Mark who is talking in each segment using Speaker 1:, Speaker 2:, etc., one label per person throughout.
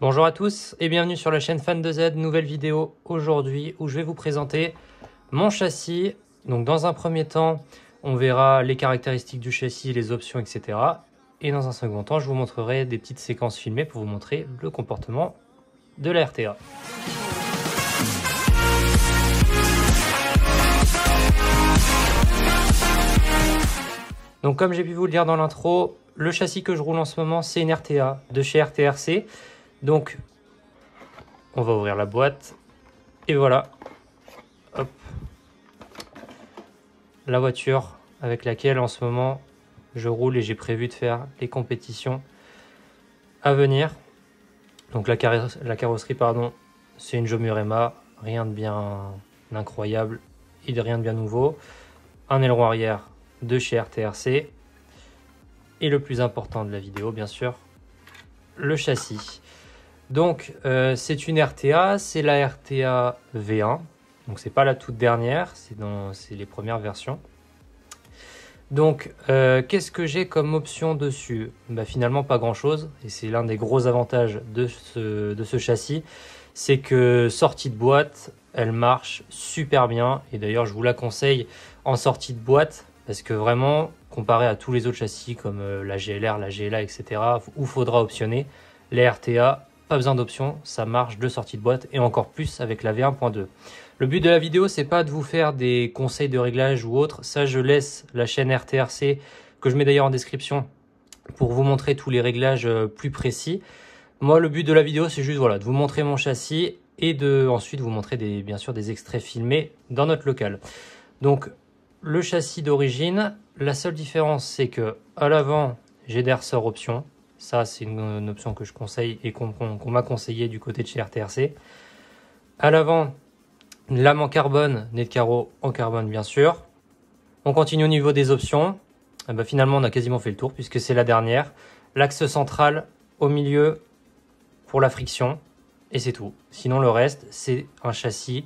Speaker 1: Bonjour à tous et bienvenue sur la chaîne Fan de Z, nouvelle vidéo aujourd'hui où je vais vous présenter mon châssis. Donc dans un premier temps, on verra les caractéristiques du châssis, les options, etc. Et dans un second temps, je vous montrerai des petites séquences filmées pour vous montrer le comportement de la RTA. Donc comme j'ai pu vous le dire dans l'intro, le châssis que je roule en ce moment, c'est une RTA de chez RTRC. Donc, on va ouvrir la boîte. Et voilà. Hop. La voiture avec laquelle en ce moment je roule et j'ai prévu de faire les compétitions à venir. Donc la carrosserie, pardon, c'est une Jomurema. Rien de bien incroyable et de rien de bien nouveau. Un aileron arrière de chez RTRC. Et le plus important de la vidéo, bien sûr, le châssis. Donc, c'est une RTA, c'est la RTA V1. Donc, c'est pas la toute dernière, c'est les premières versions. Donc, qu'est-ce que j'ai comme option dessus? Bah, finalement, pas grand-chose. Et c'est l'un des gros avantages de ce châssis. C'est que sortie de boîte, elle marche super bien. Et d'ailleurs, je vous la conseille en sortie de boîte. Parce que vraiment, comparé à tous les autres châssis comme la GLR, la GLA, etc., où faudra optionner, les RTA, pas besoin d'option, ça marche de sortie de boîte et encore plus avec la V1.2. Le but de la vidéo, c'est pas de vous faire des conseils de réglage ou autre. Ça, je laisse la chaîne RTRC, que je mets d'ailleurs en description, pour vous montrer tous les réglages plus précis. Moi, le but de la vidéo, c'est juste voilà, de vous montrer mon châssis et de ensuite vous montrer bien sûr des extraits filmés dans notre local. Donc, le châssis d'origine, la seule différence, c'est que à l'avant, j'ai des ressorts options. Ça, c'est une option que je conseille et qu'on m'a conseillé du côté de chez RTRC. À l'avant, lame en carbone, nez de carreau en carbone, bien sûr. On continue au niveau des options. Et ben, finalement, on a quasiment fait le tour puisque c'est la dernière. L'axe central au milieu pour la friction. Et c'est tout. Sinon, le reste, c'est un châssis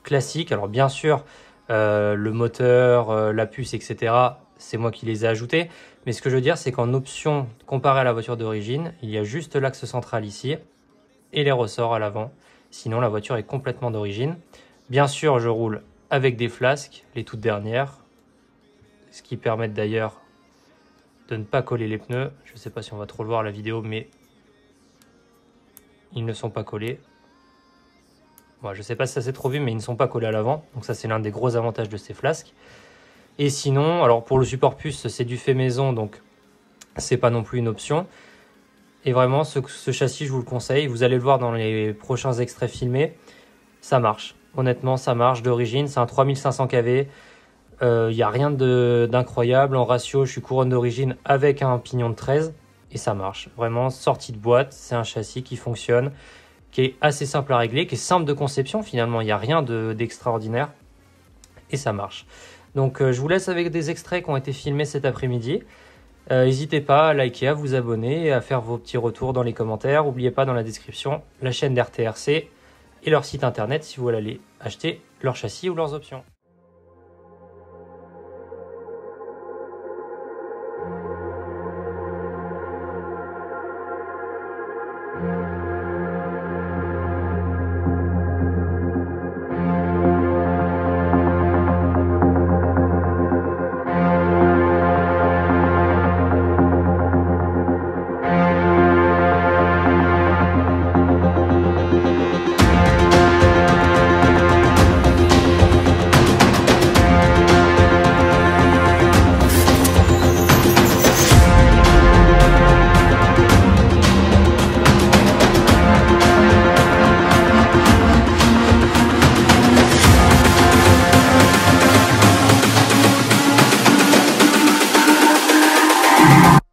Speaker 1: classique. Alors, bien sûr, le moteur, la puce, etc., c'est moi qui les ai ajoutés. Mais ce que je veux dire, c'est qu'en option, comparé à la voiture d'origine, il y a juste l'axe central ici et les ressorts à l'avant. Sinon, la voiture est complètement d'origine. Bien sûr, je roule avec des flasques, les toutes dernières, ce qui permet d'ailleurs de ne pas coller les pneus. Je ne sais pas si on va trop le voir à la vidéo, mais ils ne sont pas collés. Bon, je ne sais pas si ça s'est trop vu, mais ils ne sont pas collés à l'avant. Donc ça, c'est l'un des gros avantages de ces flasques. Et sinon, alors pour le support puce, c'est du fait maison, donc c'est pas non plus une option. Et vraiment, ce châssis, je vous le conseille. Vous allez le voir dans les prochains extraits filmés. Ça marche. Honnêtement, ça marche d'origine. C'est un 3500 kV. Il n'y a rien d'incroyable. En ratio, je suis couronne d'origine avec un pignon de 13. Et ça marche. Vraiment, sortie de boîte, c'est un châssis qui fonctionne, qui est assez simple à régler, qui est simple de conception. Finalement, il n'y a rien d'extraordinaire. Et ça marche. Donc, je vous laisse avec des extraits qui ont été filmés cet après-midi. N'hésitez pas à liker, à vous abonner et à faire vos petits retours dans les commentaires. N'oubliez pas dans la description la chaîne d'RTRC et leur site internet si vous voulez aller acheter leur châssis ou leurs options.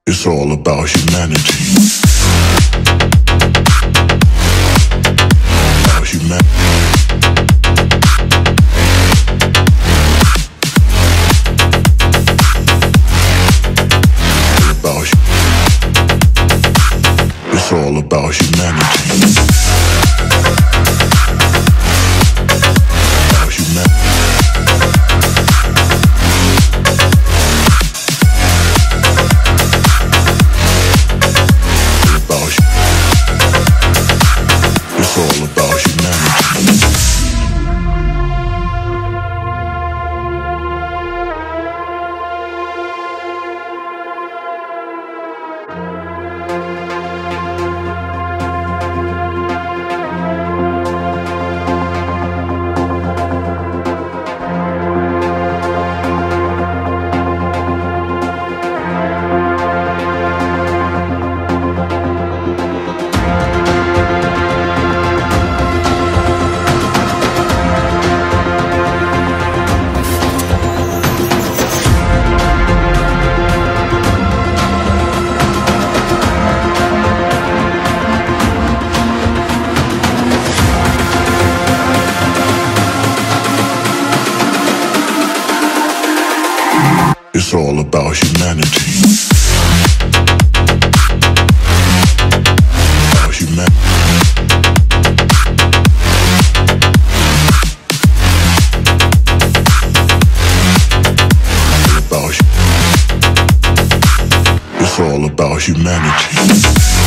Speaker 2: It's all about humanity. It's all about humanity. It's all about humanity. About humanity. It's all about humanity.